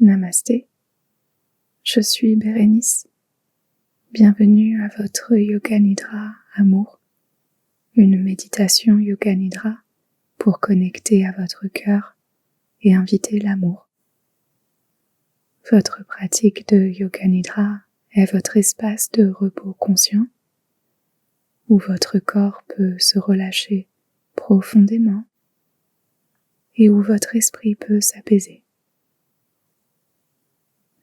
Namasté, je suis Bérénice. Bienvenue à votre Yoga Nidra Amour, une méditation Yoga Nidra pour connecter à votre cœur et inviter l'amour. Votre pratique de Yoga Nidra est votre espace de repos conscient où votre corps peut se relâcher profondément et où votre esprit peut s'apaiser.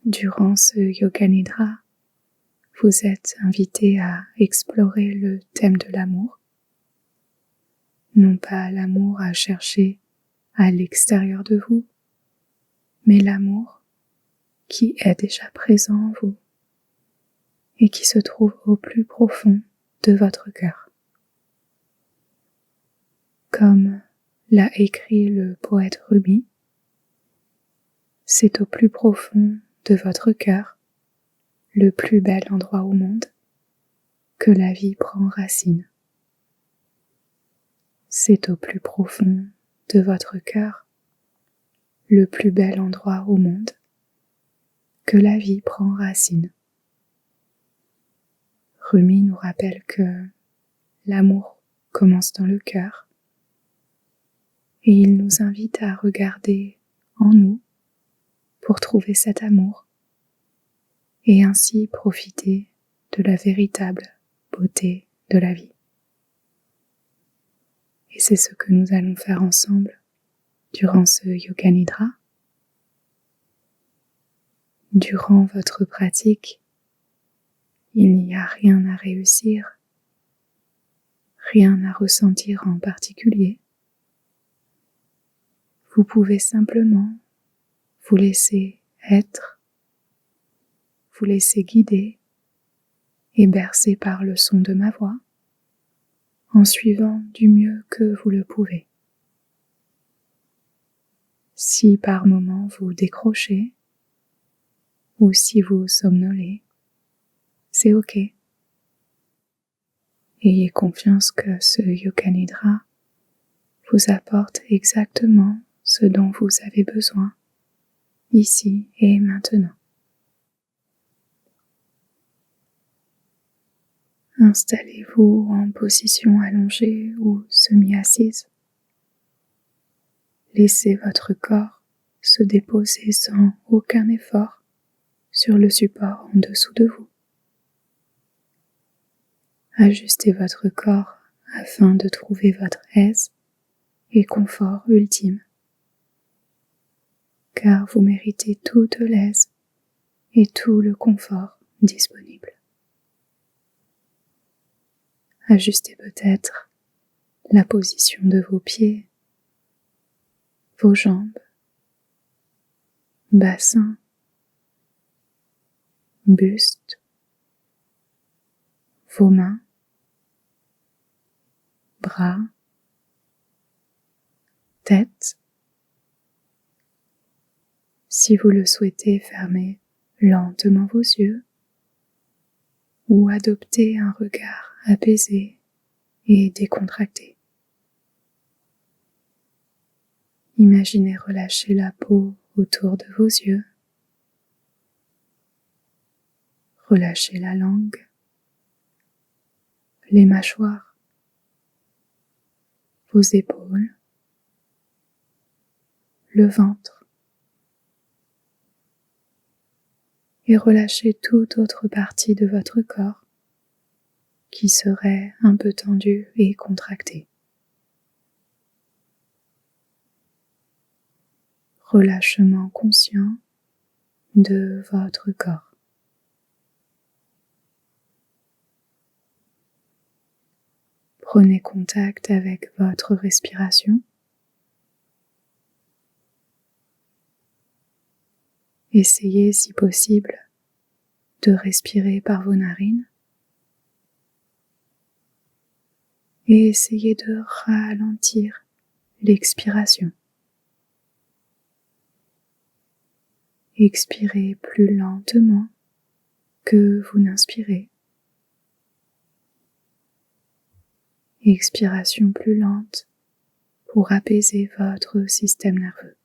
Durant ce Yoga Nidra, vous êtes invité à explorer le thème de l'amour, non pas l'amour à chercher à l'extérieur de vous, mais l'amour qui est déjà présent en vous et qui se trouve au plus profond de votre cœur. Comme l'a écrit le poète Rumi, c'est au plus profond de votre cœur, le plus bel endroit au monde, que la vie prend racine. C'est au plus profond de votre cœur, le plus bel endroit au monde, que la vie prend racine. Rumi nous rappelle que l'amour commence dans le cœur et il nous invite à regarder en nous pour trouver cet amour et ainsi profiter de la véritable beauté de la vie. Et c'est ce que nous allons faire ensemble durant ce Yoga Nidra. Durant votre pratique, il n'y a rien à réussir, rien à ressentir en particulier. Vous pouvez simplement vous laisser être, vous laisser guider et bercer par le son de ma voix en suivant du mieux que vous le pouvez. Si par moments vous décrochez ou si vous somnolez, c'est ok. Ayez confiance que ce Yoga Nidra vous apporte exactement ce dont vous avez besoin, ici et maintenant. Installez-vous en position allongée ou semi-assise. Laissez votre corps se déposer sans aucun effort sur le support en dessous de vous. Ajustez votre corps afin de trouver votre aise et confort ultime, car vous méritez toute l'aise et tout le confort disponible. Ajustez peut-être la position de vos pieds, vos jambes, bassin, buste, vos mains, bras, tête. Si vous le souhaitez, fermez lentement vos yeux ou adoptez un regard apaisé et décontracté. Imaginez relâcher la peau autour de vos yeux. Relâchez la langue, les mâchoires, vos épaules, le ventre. Et relâchez toute autre partie de votre corps qui serait un peu tendue et contractée. Relâchement conscient de votre corps. Prenez contact avec votre respiration. Essayez, si possible, de respirer par vos narines et essayez de ralentir l'expiration. Expirez plus lentement que vous n'inspirez. Expiration plus lente pour apaiser votre système nerveux.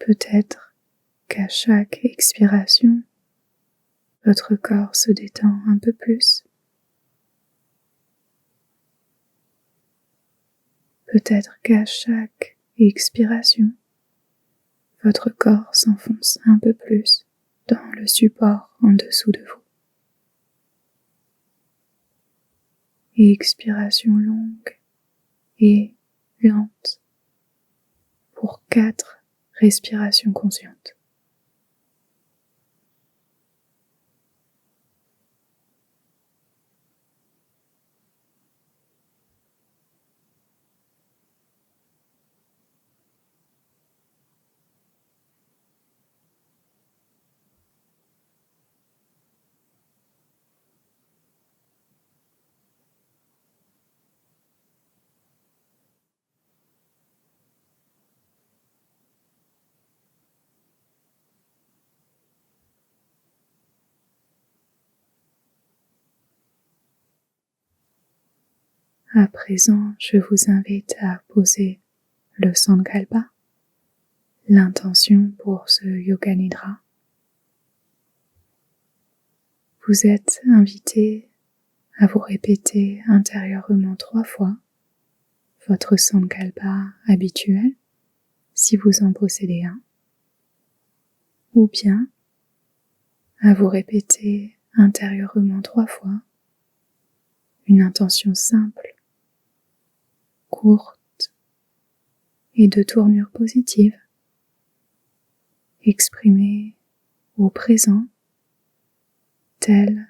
Peut-être qu'à chaque expiration, votre corps se détend un peu plus. Peut-être qu'à chaque expiration, votre corps s'enfonce un peu plus dans le support en dessous de vous. Expiration longue et lente pour 4 respirations conscientes. À présent, je vous invite à poser le Sankalpa, l'intention pour ce Yoga Nidra. Vous êtes invité à vous répéter intérieurement 3 fois votre Sankalpa habituel, si vous en possédez un, ou bien à vous répéter intérieurement 3 fois une intention simple, courte et de tournure positive, exprimée au présent, telle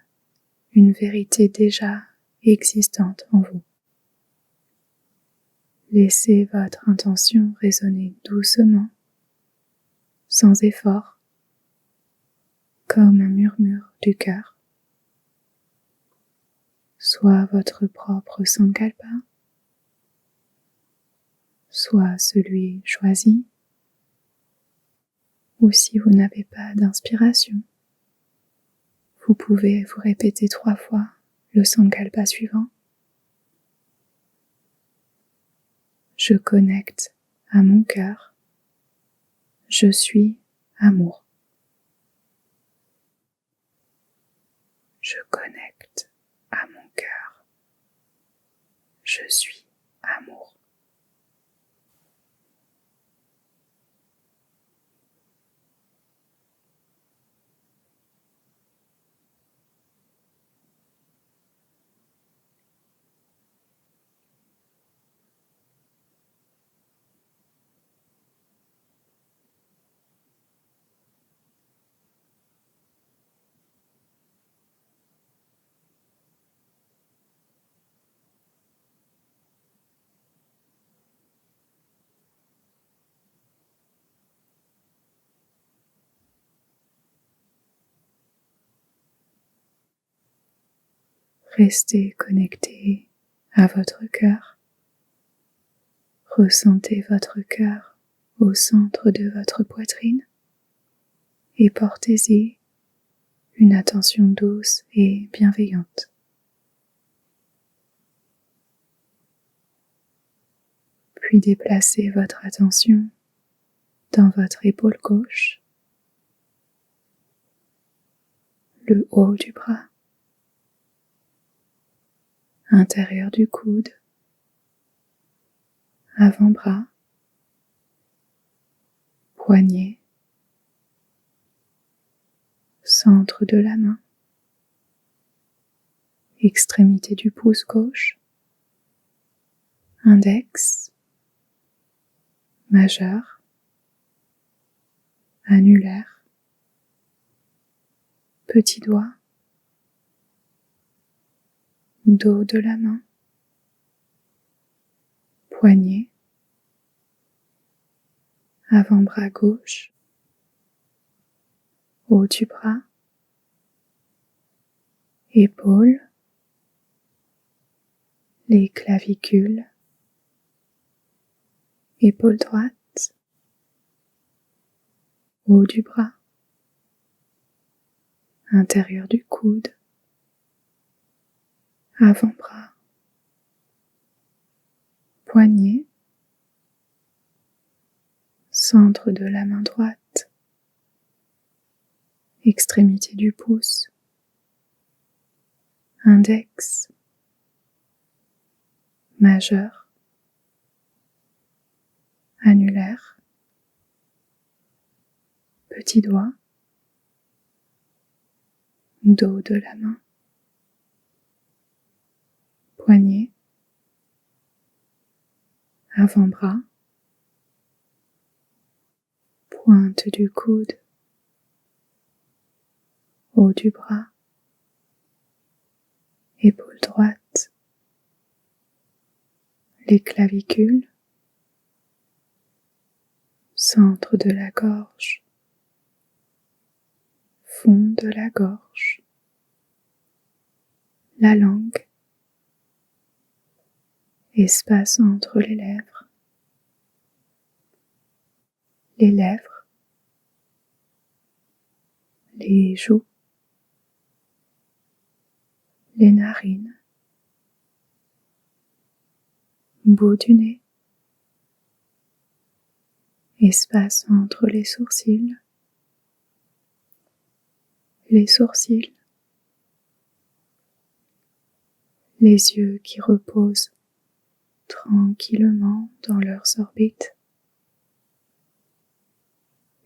une vérité déjà existante en vous. Laissez votre intention résonner doucement, sans effort, comme un murmure du cœur. Soit votre propre Sankalpa, soit celui choisi, ou si vous n'avez pas d'inspiration, vous pouvez vous répéter 3 fois le Sankalpa suivant. Je connecte à mon cœur. Je suis amour. Je connecte à mon cœur. Je suis amour. Restez connecté à votre cœur. Ressentez votre cœur au centre de votre poitrine et portez-y une attention douce et bienveillante. Puis déplacez votre attention dans votre épaule gauche, le haut du bras, intérieur du coude, avant-bras, poignet, centre de la main, extrémité du pouce gauche, index, majeur, annulaire, petit doigt, dos de la main, poignet, avant-bras gauche, haut du bras, épaules, les clavicules, épaule droite, haut du bras, intérieur du coude, avant-bras, poignet, centre de la main droite, extrémité du pouce, index, majeur, annulaire, petit doigt, dos de la main, poignet, avant-bras, pointe du coude, haut du bras, épaule droite, les clavicules, centre de la gorge, fond de la gorge, la langue, espace entre les lèvres, les joues, les narines, bout du nez, espace entre les sourcils, les yeux qui reposent tranquillement dans leurs orbites,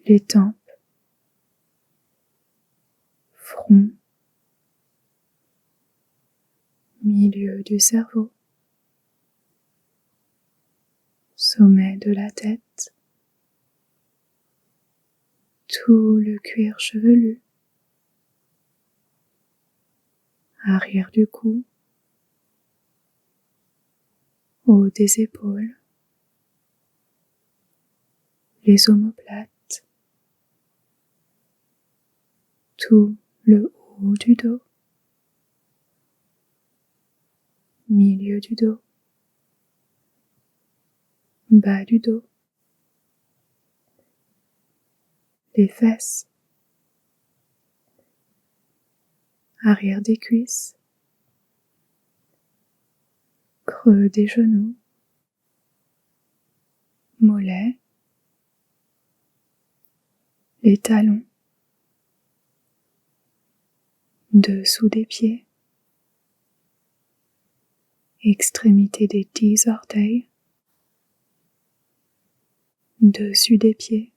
les tempes, front, milieu du cerveau, sommet de la tête, tout le cuir chevelu, arrière du cou, haut des épaules, les omoplates, tout le haut du dos, milieu du dos, bas du dos, les fesses, arrière des cuisses, creux des genoux, mollets, les talons, dessous des pieds, extrémité des 10 orteils, dessus des pieds,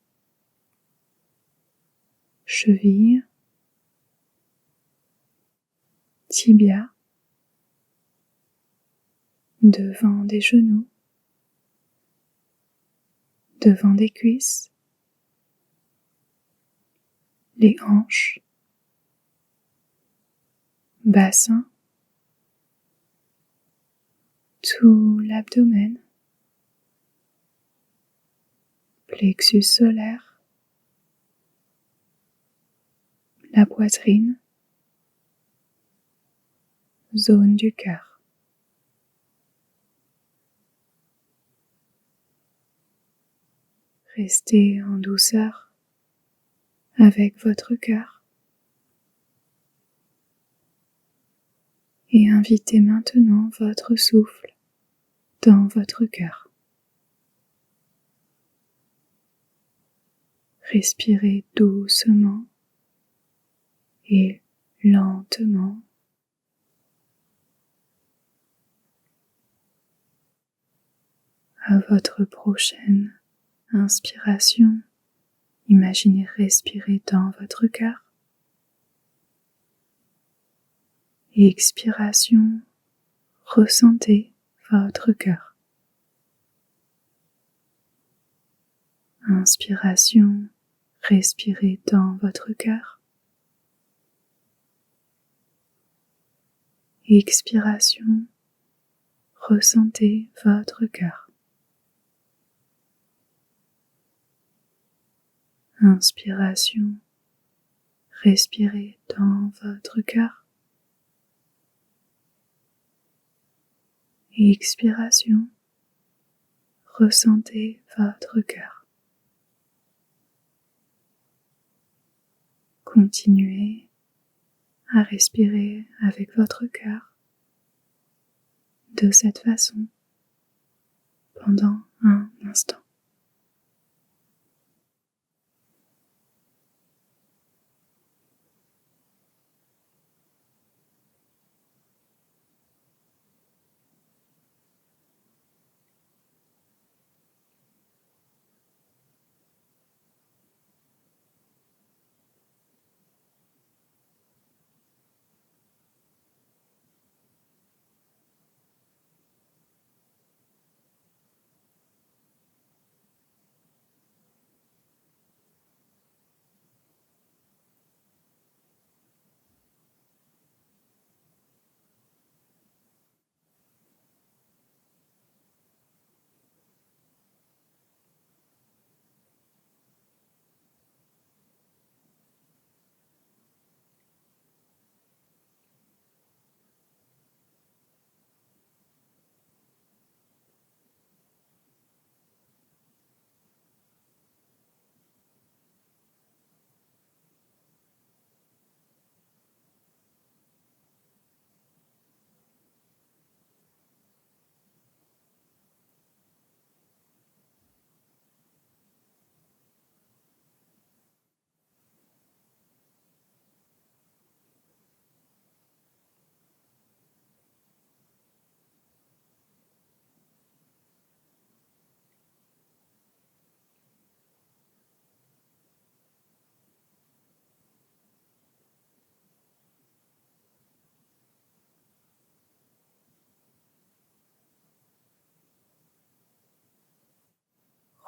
cheville, tibia, devant des genoux, devant des cuisses, les hanches, bassin, tout l'abdomen, plexus solaire, la poitrine, zone du cœur. Restez en douceur avec votre cœur et invitez maintenant votre souffle dans votre cœur. Respirez doucement et lentement. À votre prochaine inspiration, imaginez respirer dans votre cœur. Et expiration, ressentez votre cœur. Inspiration, respirez dans votre cœur. Expiration, ressentez votre cœur. Inspiration, respirez dans votre cœur. Expiration, ressentez votre cœur. Continuez à respirer avec votre cœur de cette façon pendant un instant.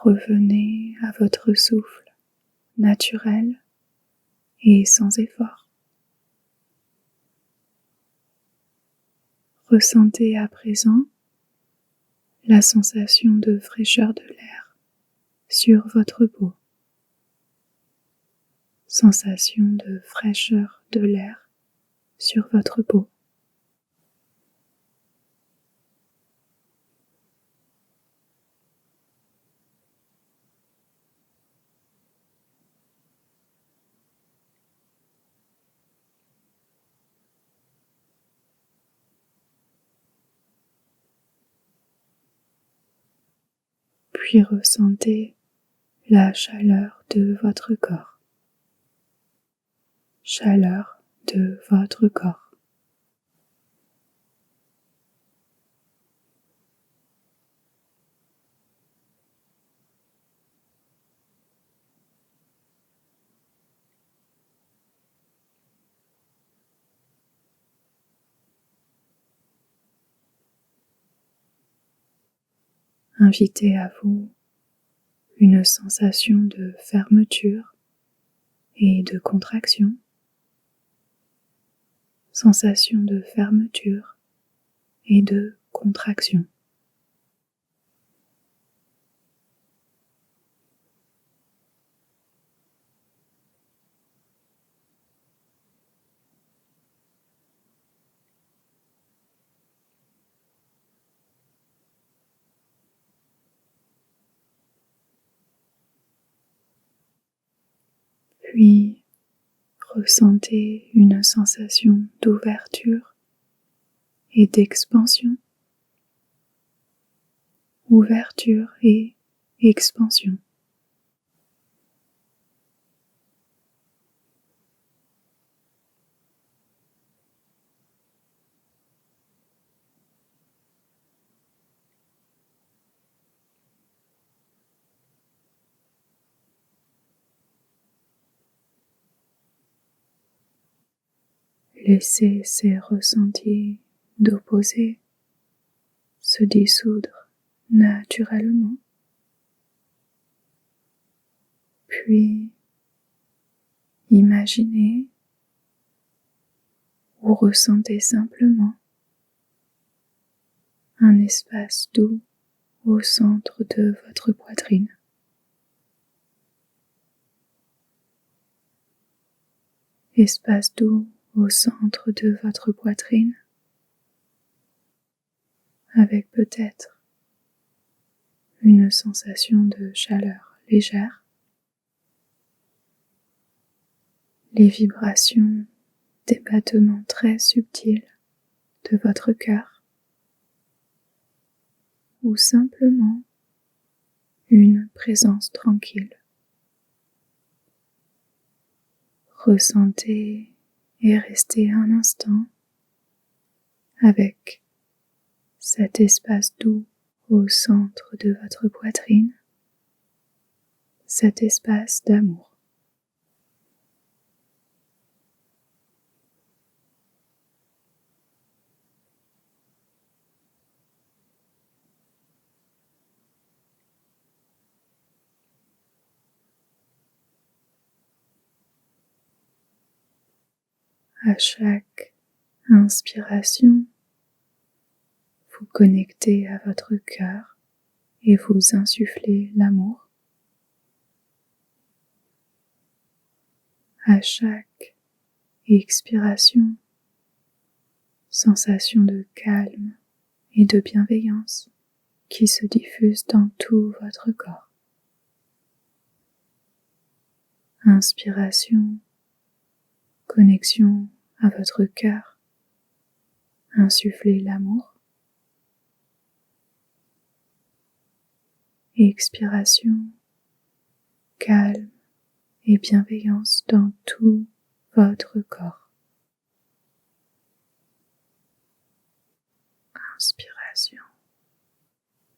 Revenez à votre souffle naturel et sans effort. Ressentez à présent la sensation de fraîcheur de l'air sur votre peau. Sensation de fraîcheur de l'air sur votre peau. Puis ressentez la chaleur de votre corps. Chaleur de votre corps. Invitez à vous une sensation de fermeture et de contraction. Sensation de fermeture et de contraction. Puis ressentez une sensation d'ouverture et d'expansion. Ouverture et expansion. Laissez ces ressentis d'opposés se dissoudre naturellement. Puis imaginez ou ressentez simplement un espace doux au centre de votre poitrine. Espace doux au centre de votre poitrine, avec peut-être une sensation de chaleur légère, les vibrations des battements très subtils de votre cœur, ou simplement une présence tranquille. Ressentez et restez un instant avec cet espace doux au centre de votre poitrine, cet espace d'amour. À chaque inspiration, vous connectez à votre cœur et vous insufflez l'amour. À chaque expiration, sensation de calme et de bienveillance qui se diffuse dans tout votre corps. Inspiration, connexion à votre cœur, insufflez l'amour. Expiration, calme et bienveillance dans tout votre corps. Inspiration,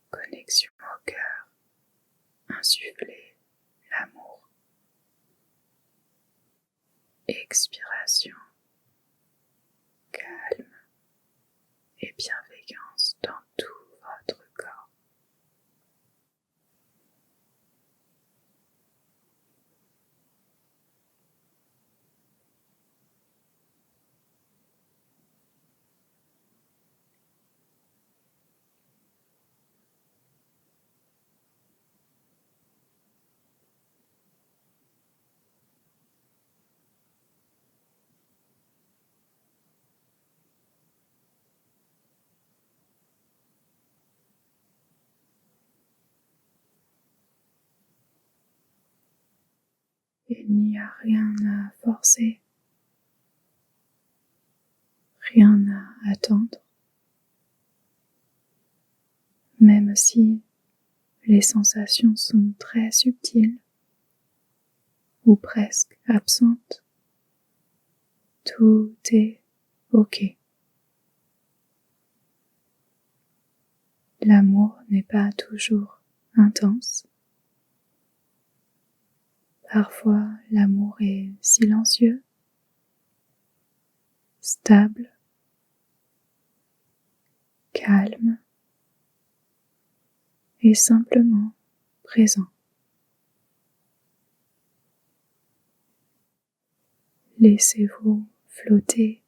connexion au cœur, insufflez l'amour. Expiration, calme et bienveillance dans tout votre corps. Il n'y a rien à forcer, rien à attendre, même si les sensations sont très subtiles ou presque absentes. Tout est OK. L'amour n'est pas toujours intense. Parfois, l'amour est silencieux, stable, calme et simplement présent. Laissez-vous flotter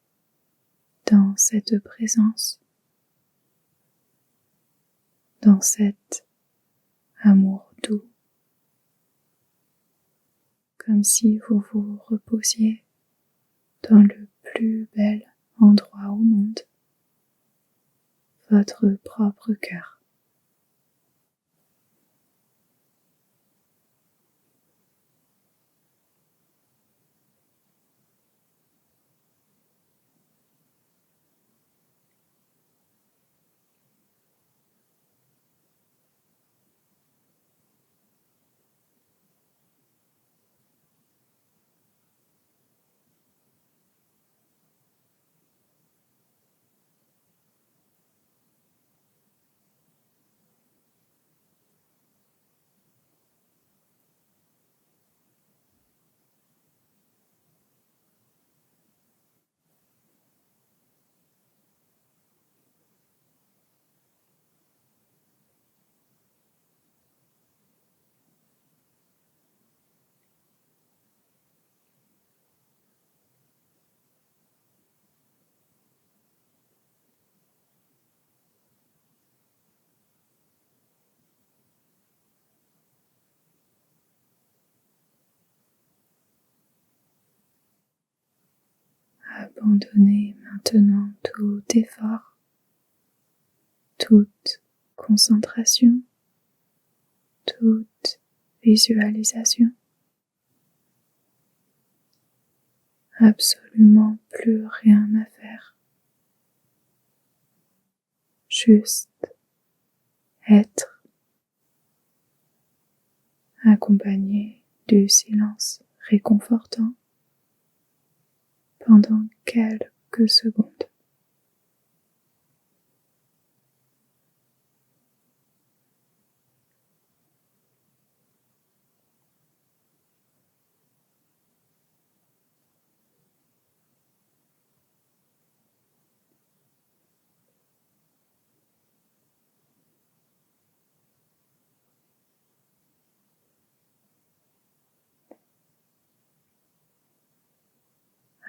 dans cette présence, dans cet amour doux, comme si vous vous reposiez dans le plus bel endroit au monde, votre propre cœur. Abandonnez maintenant tout effort, toute concentration, toute visualisation. Absolument plus rien à faire. Juste être, accompagné du silence réconfortant pendant quelques secondes.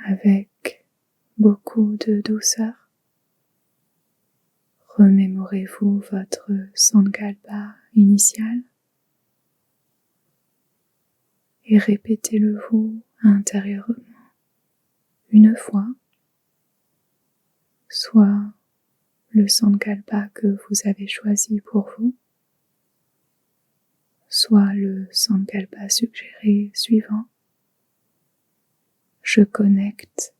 Avec beaucoup de douceur, remémorez-vous votre Sankalpa initial et répétez-le-vous intérieurement une fois, soit le Sankalpa que vous avez choisi pour vous, soit le Sankalpa suggéré suivant. Je connecte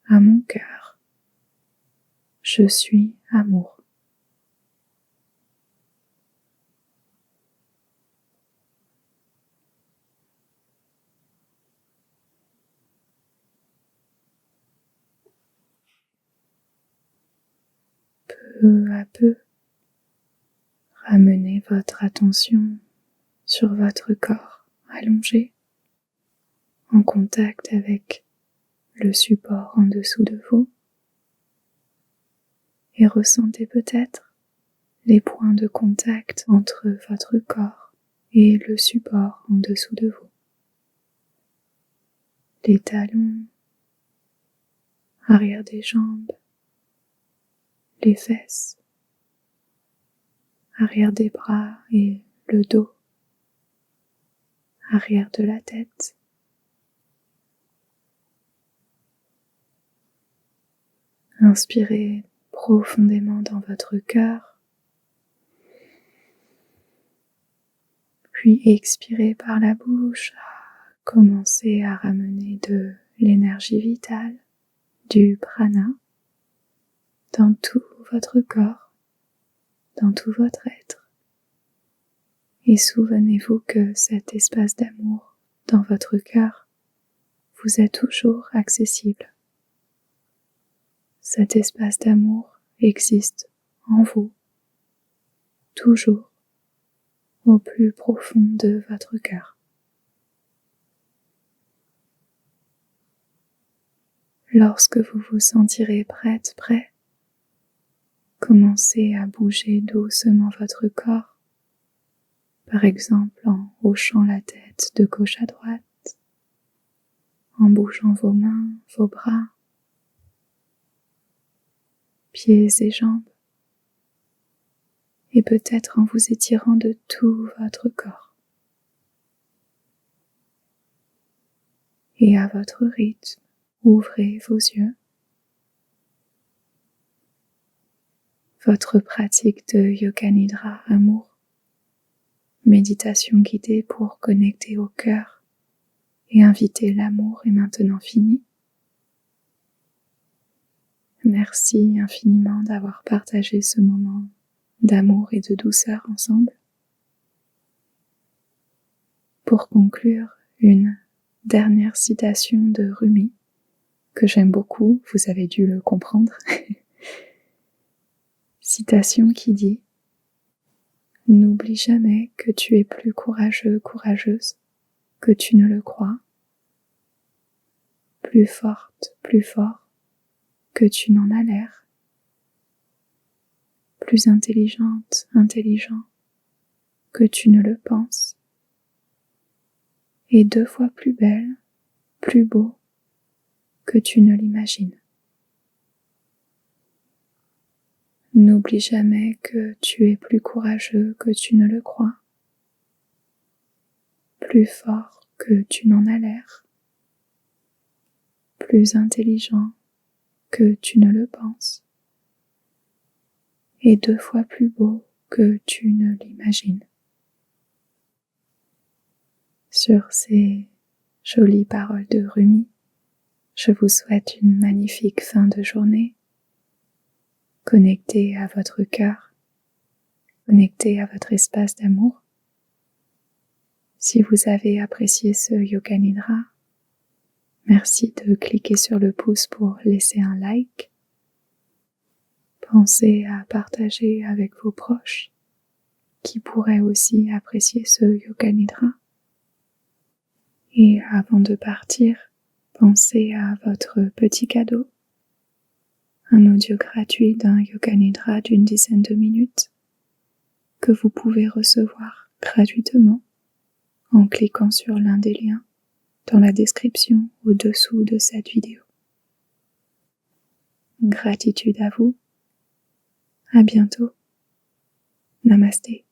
à mon cœur. Je suis amour. Peu à peu, ramenez votre attention sur votre corps allongé, en contact avec le support en dessous de vous, et ressentez peut-être les points de contact entre votre corps et le support en dessous de vous. Les talons, arrière des jambes, les fesses, arrière des bras et le dos, arrière de la tête. Inspirez profondément dans votre cœur, puis expirez par la bouche commencez à ramener de l'énergie vitale, du prana, dans tout votre corps, dans tout votre être. Et souvenez-vous que cet espace d'amour dans votre cœur vous est toujours accessible. Cet espace d'amour existe en vous, toujours, au plus profond de votre cœur. Lorsque vous vous sentirez prête, prêt, commencez à bouger doucement votre corps, par exemple en hochant la tête de gauche à droite, en bougeant vos mains, vos bras, pieds et jambes, et peut-être en vous étirant de tout votre corps. Et à votre rythme, ouvrez vos yeux. Votre pratique de Yoga Nidra Amour, méditation guidée pour connecter au cœur et inviter l'amour est maintenant finie. Merci infiniment d'avoir partagé ce moment d'amour et de douceur ensemble. Pour conclure, une dernière citation de Rumi que j'aime beaucoup, vous avez dû le comprendre. Citation qui dit « N'oublie jamais que tu es plus courageux, courageuse que tu ne le crois, plus forte, plus fort que tu n'en as l'air, plus intelligente, intelligent que tu ne le penses, et 2 fois plus belle, plus beau que tu ne l'imagines. N'oublie jamais que tu es plus courageux que tu ne le crois, plus fort que tu n'en as l'air, plus intelligent que tu ne le penses, et 2 fois plus beau que tu ne l'imagines. » Sur ces jolies paroles de Rumi, je vous souhaite une magnifique fin de journée, connectée à votre cœur, connectée à votre espace d'amour. Si vous avez apprécié ce Yoga Nidra, merci de cliquer sur le pouce pour laisser un like. Pensez à partager avec vos proches qui pourraient aussi apprécier ce Yoga Nidra. Et avant de partir, pensez à votre petit cadeau, un audio gratuit d'un Yoga Nidra d'une dizaine de minutes que vous pouvez recevoir gratuitement en cliquant sur l'un des liens dans la description au-dessous de cette vidéo. Gratitude à vous. À bientôt. Namasté.